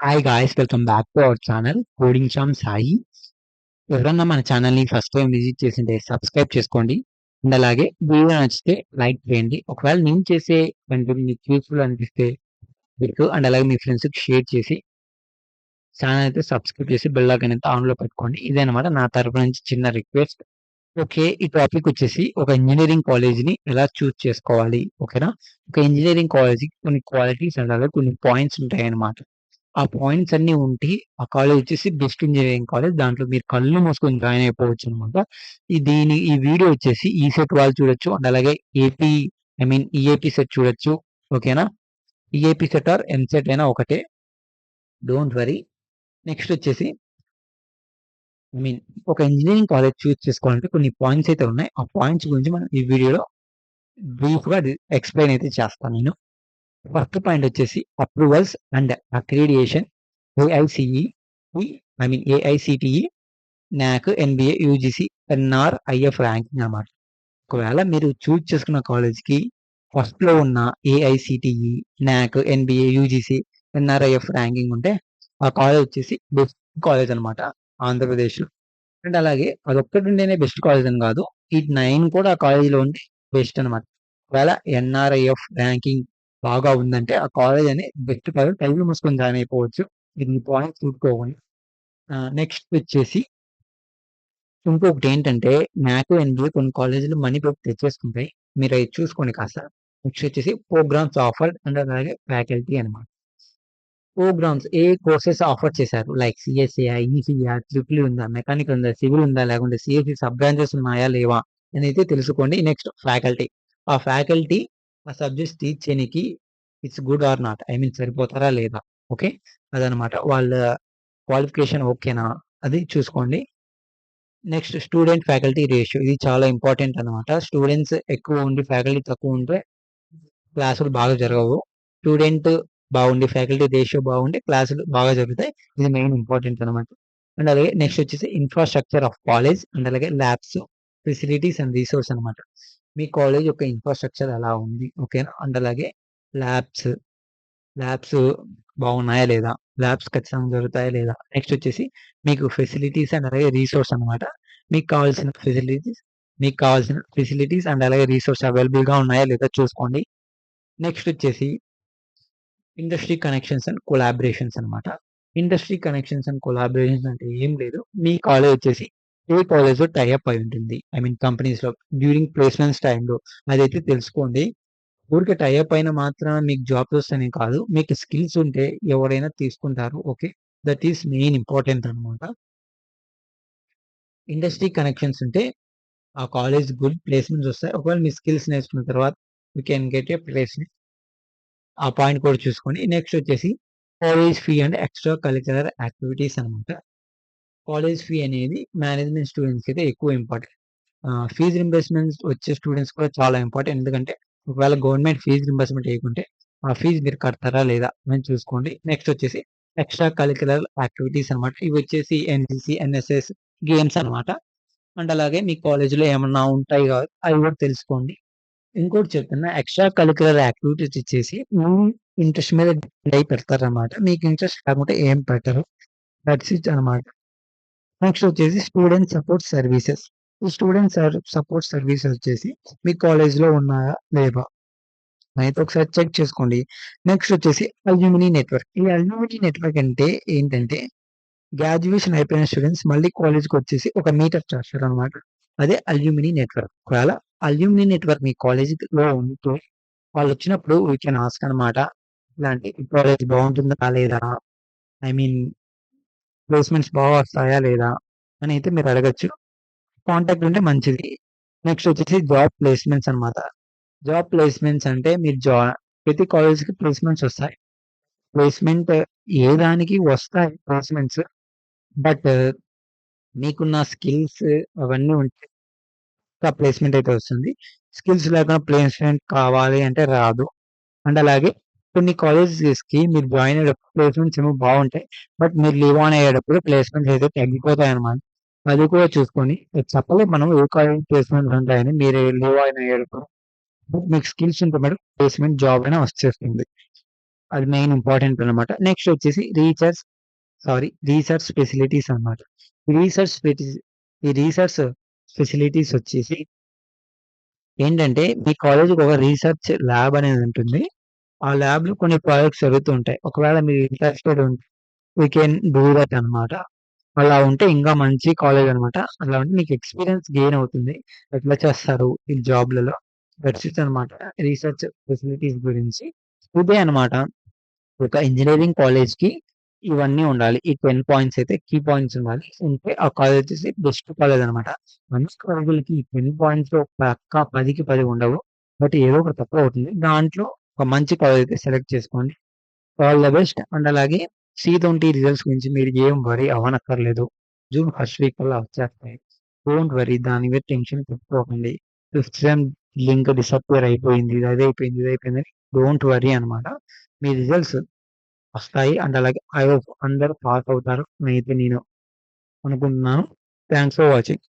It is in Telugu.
Hi guys, welcome back to our channel coding from Sai. ఎవరన్నా మన ఛానల్ని ఫస్ట్ టైం విజిట్ చేసింటే సబ్స్క్రైబ్ చేసుకోండి. అండ్ అలాగే వీడియో నచ్చితే లైక్ చేయండి. ఒకవేళ నేను చేసే కంటెంట్ మీకు యూస్ఫుల్ అనిపిస్తే మీకు అండ్ అలాగే మీ ఫ్రెండ్స్కి షేర్ చేసి ఛానల్ అయితే సబ్స్క్రైబ్ చేసి బెల్ ఐకాన్ అయితే ఆన్లో పెట్టుకోండి. ఇదనమాట నా తరపు నుంచి చిన్న రిక్వెస్ట్. ఓకే, ఈ టాపిక్ వచ్చేసి ఒక ఇంజనీరింగ్ కాలేజ్ని ఎలా చూస్ చేసుకోవాలి. ఓకేనా, ఒక ఇంజనీరింగ్ కాలేజ్కి కొన్ని క్వాలిటీస్ అండ్ అలాగే కొన్ని పాయింట్స్ ఉంటాయి అన్నమాట. ఆ పాయింట్స్ అన్నీ ఉంటే ఆ కాలేజ్ వచ్చేసి బెస్ట్ ఇంజినీరింగ్ కాలేజ్. దాంట్లో మీరు కళ్ళు మూసుకొని జాయిన్ అయిపోవచ్చనమాట. ఈ వీడియో వచ్చేసి ఈసెట్ వాళ్ళు చూడొచ్చు. అండ్ అలాగే ఏపీ ఈఏపీ సెట్ చూడొచ్చు. ఓకేనా, ఈఏపీ సెట్ ఆర్ ఎంసెట్ అయినా ఒకటే, డోంట్ వరీ. నెక్స్ట్ వచ్చేసి ఒక ఇంజనీరింగ్ కాలేజ్ చూస్ చేసుకోవాలంటే కొన్ని పాయింట్స్ అయితే ఉన్నాయి. ఆ పాయింట్స్ గురించి మనం ఈ వీడియోలో బ్రీఫ్గా ఎక్స్ప్లెయిన్ అయితే చేస్తాను నేను. ఫస్ట్ పాయింట్ వచ్చేసి approvals and accreditation. AICE AICTE, NAAC, NBA, UGC, NIRF ranking అన్నమాట. ఒకవేళ మీరు చూజ్ చేసుకున్న కాలేజ్కి ఫస్ట్లో ఉన్న AICTE, NAAC, NBA, UGC, NRIF ranking ఉంటే ఆ కాలేజ్ వచ్చేసి బెస్ట్ కాలేజ్ అనమాట ఆంధ్రప్రదేశ్లో. అండ్ అలాగే అదొక్కటి ఉంటేనే బెస్ట్ కాలేజ్ అని కాదు, ఈ 9 కూడా ఆ కాలేజీలో ఉంటే బెస్ట్ అనమాట. ఒకవేళ ఎన్ఆర్ఐఎఫ్ ర్యాంకింగ్ బాగా ఉందంటే ఆ కాలేజ్ అని బెస్ట్ కాలేజ్, కళ్ళు మూసుకొని జాయిన్ అయిపోవచ్చు. ఇది పాయింట్ చూసుకోవాలి. నెక్స్ట్ వచ్చేసి ఇంకొకటి ఏంటంటే, నాకు ఎన్బిఏ కొన్ని కాలేజీలు మనీ పెట్టి తెచ్చేసుకుంటాయి. మీరు అవి చూసుకోండి కాస్త. నెక్స్ట్ వచ్చేసి ప్రోగ్రామ్స్ ఆఫర్ అండ్ అలాగే ఫ్యాకల్టీ అనమాట. ప్రోగ్రామ్స్ ఏ కోర్సెస్ ఆఫర్ చేశారు, లైక్ సిఎస్ఏ, ఈసీఆర్, ట్రిపుల్ ఉందా, మెకానికల్ ఉందా, సివిల్ ఉందా, లేకుంటే సిఎస్సి సబ్ బ్రాంచెస్ ఉన్నాయా లేవా అని అయితే తెలుసుకోండి. నెక్స్ట్ ఫ్యాకల్టీ, ఆ ఫ్యాకల్టీ ఆ సబ్జెక్ట్స్ టీచ్ చేయడానికి ఇట్స్ గుడ్ ఆర్ నాట్, సరిపోతారా లేదా. ఓకే, అదనమాట. వాళ్ళ క్వాలిఫికేషన్ ఓకేనా అది చూసుకోండి. నెక్స్ట్ స్టూడెంట్ ఫ్యాకల్టీ రేషియో, ఇది చాలా ఇంపార్టెంట్ అనమాట. స్టూడెంట్స్ ఎక్కువ ఉండి ఫ్యాకల్టీ తక్కువ ఉంటే క్లాసులు బాగా జరగవు. స్టూడెంట్ బాగుండి ఫ్యాకల్టీ రేషియో బాగుండి క్లాసులు బాగా జరుగుతాయి. ఇది మెయిన్ ఇంపార్టెంట్ అనమాట. అండ్ అలాగే నెక్స్ట్ వచ్చేసి ఇన్ఫ్రాస్ట్రక్చర్ ఆఫ్ కాలేజ్ అండ్ అలాగే ల్యాబ్స్, ఫెసిలిటీస్ అండ్ రిసోర్స్ అనమాట. మీ కాలేజ్ యొక్క ఇన్ఫ్రాస్ట్రక్చర్ ఎలా ఉంది, ఓకేనా. అండ్ అలాగే ల్యాబ్స్ ల్యాబ్స్ బాగున్నాయా లేదా, ల్యాబ్స్ ఖచ్చితంగా జరుగుతాయా లేదా. నెక్స్ట్ వచ్చేసి మీకు ఫెసిలిటీస్ అండ్ అలాగే రీసోర్స్ అనమాట. మీకు కావాల్సిన ఫెసిలిటీస్ అండ్ అలాగే రీసోర్స్ అవైలబుల్గా ఉన్నాయా లేదా చూసుకోండి. నెక్స్ట్ వచ్చేసి ఇండస్ట్రీ కనెక్షన్స్ అండ్ కొలాబరేషన్స్ అనమాట. ఇండస్ట్రీ కనెక్షన్స్ అండ్ కొలాబరేషన్స్ అంటే ఏం లేదు, మీ కాలేజ్ వచ్చేసి ఏ కాలేజ్లో టైఅప్ అయి ఉంటుంది, కంపెనీస్లో డ్యూరింగ్ ప్లేస్మెంట్స్ టైంలో అదైతే తెలుసుకోండి. ఊరికే టైఅప్ అయిన మాత్రాన మీకు జాబ్స్ వస్తాయని కాదు, మీకు స్కిల్స్ ఉంటే ఎవరైనా తీసుకుంటారు. Okay, that is main important అనమాట. ఇండస్ట్రీ కనెక్షన్స్ ఉంటే ఆ కాలేజ్ గుడ్ ప్లేస్మెంట్స్ వస్తాయి. ఒకవేళ మీ స్కిల్స్ నేర్చుకున్న తర్వాత you can get a placement. ఆ పాయింట్ కూడా చూసుకోండి. నెక్స్ట్ వచ్చేసి college fee and extra curricular activities అనమాట. కాలేజ్ ఫీ అనేది మేనేజ్మెంట్ స్టూడెంట్స్కి అయితే ఎక్కువ ఇంపార్టెంట్. ఫీజు రింబర్స్మెంట్ వచ్చే స్టూడెంట్స్ కూడా చాలా ఇంపార్టెంట్. ఎందుకంటే ఒకవేళ గవర్నమెంట్ ఫీజు రింబర్స్మెంట్ వేయకుంటే ఆ ఫీజు మీరు కడతారా లేదా అని చూసుకోండి. నెక్స్ట్ వచ్చేసి ఎక్స్ట్రా కరిక్యులర్ యాక్టివిటీస్ అనమాట. ఇవి వచ్చేసి ఎన్సిసి, ఎన్ఎస్ఎస్, గేమ్స్ అనమాట. అండ్ అలాగే మీ కాలేజీలో ఏమన్నా ఉంటాయి కాదు అవి కూడా తెలుసుకోండి. ఇంకోటి చెప్తున్నా, ఎక్స్ట్రా కరిక్యులర్ యాక్టివిటీస్ ఇచ్చేసి మీ ఇంట్రెస్ట్ మీద డిపెండ్ అయి పెడతారనమాట. మీకు ఇంట్రెస్ట్ కాకుంటే ఏం పెట్టరు. దట్స్ ఇట్ అనమాట. నెక్స్ట్ వచ్చేసి స్టూడెంట్ సపోర్ట్ సర్వీసెస్. ఈ స్టూడెంట్ సపోర్ట్ సర్వీసెస్ వచ్చేసి మీ కాలేజ్లో ఉన్నాయా లేవా అయితే ఒకసారి చెక్ చేసుకోండి. నెక్స్ట్ వచ్చేసి అల్యూమినీ నెట్వర్క్. ఈ అల్యూమినీ నెట్వర్క్ అంటే ఏంటంటే, గ్రాడ్యుయేషన్ అయిపోయిన స్టూడెంట్స్ మళ్ళీ కాలేజ్కి వచ్చేసి ఒక మీటప్ చేస్తారు అనమాట. అదే అల్యూమినీ నెట్వర్క్. ఒకవేళ అల్యూమినీ నెట్వర్క్ మీ కాలేజీలో ఉంటే వాళ్ళు వచ్చినప్పుడు వీ కెన్ ఆస్క్ అనమాట. ఇలాంటి కాలేజ్ బాగుంటుందా లేదా, ఐ మీన్ ప్లేస్మెంట్స్ బాగా వస్తాయా లేదా అని అయితే మీరు అడగచ్చు. కాంటాక్ట్ ఉంటే మంచిది. నెక్స్ట్ వచ్చేసి జాబ్ ప్లేస్మెంట్స్ అనమాట. జాబ్ ప్లేస్మెంట్స్ అంటే మీరు ప్రతి కాలేజ్కి ప్లేస్మెంట్స్ వస్తాయి. ప్లేస్మెంట్ ఏ దానికి వస్తాయి ప్లేస్మెంట్స్, బట్ మీకున్న స్కిల్స్ అవన్నీ ఉంటే ప్లేస్మెంట్ అయితే వస్తుంది. స్కిల్స్ లేకుండా ప్లేస్మెంట్ కావాలి అంటే రాదు. అండ్ అలాగే కొన్ని కాలేజెస్కి మీరు జాయిన్ అయ్యేటప్పుడు ప్లేస్మెంట్స్ ఏమో బాగుంటాయి, బట్ మీరు లీవ్ ఆన్ అయ్యేటప్పుడు ప్లేస్మెంట్స్ అయితే తగ్గిపోతాయి అనమాట. అది కూడా చూసుకొని చెప్పలేదు మనం ఏ కాలేజ్ ప్లేస్మెంట్స్ ఉంటాయని. మీరు లీవ్ ఆన్ అయ్యేటప్పుడు మీకు స్కిల్స్ ఉంటే మేడం ప్లేస్మెంట్ జాబ్ అయినా వచ్చేస్తుంది. అది మెయిన్ ఇంపార్టెంట్ అన్నమాట. నెక్స్ట్ వచ్చేసి రీసెర్చ్ ఫెసిలిటీస్ అన్నమాట. ఈ రీసెర్చ్ ఫెటి ఈ రీసెర్చ్ ఫెసిలిటీస్ వచ్చేసి ఏంటంటే, మీ కాలేజ్‌కి ఒక రీసెర్చ్ ల్యాబ్ అనేది ఉంటుంది. ఆ ల్యాబ్‌లో కొన్ని ప్రాజెక్ట్స్ జరుగుతూ ఉంటాయి. ఒకవేళ మీరు ఇంట్రెస్టెడ్ ఉంటే వీ కెన్ డూ దట్ అన్నమాట. అలా ఉంటే ఇంకా మంచి కాలేజ్ అన్నమాట. అలా ఉంటే మీకు ఎక్స్‌పీరియన్స్ గెయిన్ అవుతుంది. ఎట్లా చేస్తారు ఈ జాబ్‌లలో దట్స్ ఇట్ అన్నమాట. రీసెర్చ్ ఫెసిలిటీస్ గురించి. ఇదే అన్నమాట. ఒక ఇంజినీరింగ్ కాలేజ్‌కి ఇవన్నీ ఉండాలి. ఈ 10 పాయింట్స్ అయితే కీ పాయింట్స్ ఉండాలి. ఉంటే ఆ కాలేజ్ వచ్చేసి బెస్ట్ కాలేజ్ అన్నమాట. మంచి కాలేజీలకి ఈ 10 పాయింట్స్‌లో పక్కా 10కి 10 ఉండవు. బట్ ఏదో ఒకటి తక్కువవుతుంది. దాంట్లో ఒక మంచి కాలేజ్ అయితే సెలెక్ట్ చేసుకోండి. All the best. అండ్ అలాగే సి20 రిజల్ట్స్ గురించి మీరు ఏం వర్రీ అవ్వనక్కర్లేదు. జూన్ ఫస్ట్ వీక్ కల్లా వచ్చేస్తాయి. డోంట్ వర్రీ దాని మీద టెన్షన్ పెట్టుకోకండి. ఫిఫ్త్ సెమ్ లింక్ డిసపియర్ అయిపోయింది. అదైపోయింది, ఇదైపోయిందని డోంట్ వర్రీ అన్నమాట. మీ రిజల్ట్స్ వస్తాయి. అండ్ అలాగే ఐ హోప్ అందరూ పాస్ అవుతారు. నేనైతే అనుకుంటున్నాను. Thanks for watching.